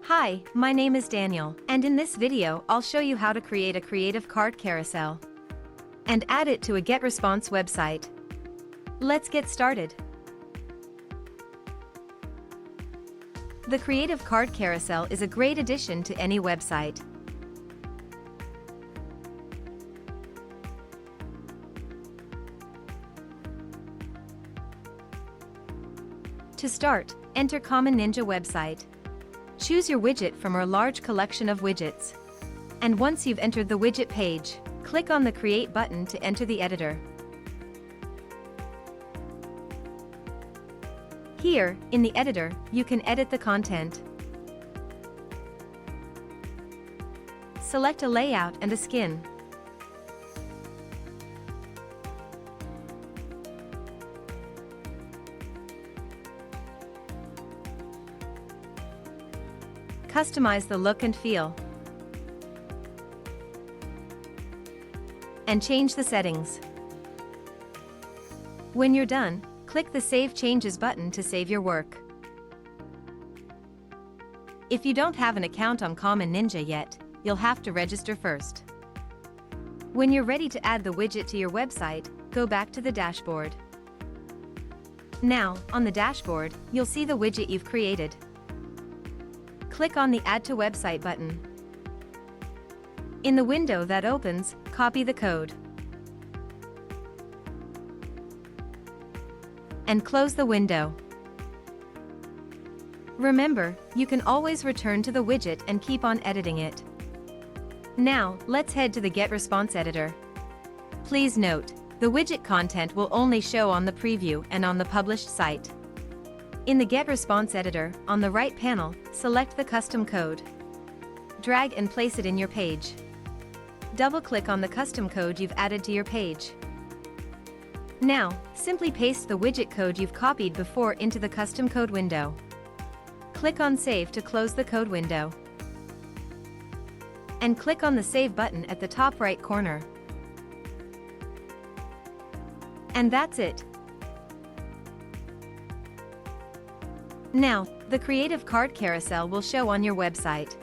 Hi, my name is Daniel, and in this video I'll show you how to create a Creative Card Carousel and add it to a GetResponse website. Let's get started. The Creative Card Carousel is a great addition to any website. To start, enter Common Ninja website. Choose your widget from our large collection of widgets. And once you've entered the widget page, click on the Create button to enter the editor. Here, in the editor, you can edit the content. Select a layout and a skin. Customize the look and feel. And change the settings. When you're done, click the Save Changes button to save your work. If you don't have an account on Common Ninja yet, you'll have to register first. When you're ready to add the widget to your website, go back to the dashboard. Now, on the dashboard, you'll see the widget you've created. Click on the Add to Website button. In the window that opens, copy the code. And close the window. Remember, you can always return to the widget and keep on editing it. Now, let's head to the GetResponse editor. Please note, the widget content will only show on the preview and on the published site. In the GetResponse editor, on the right panel, select the custom code. Drag and place it in your page. Double-click on the custom code you've added to your page. Now, simply paste the widget code you've copied before into the custom code window. Click on Save to close the code window. And click on the Save button at the top right corner. And that's it. Now, the Creative Card Carousel will show on your website.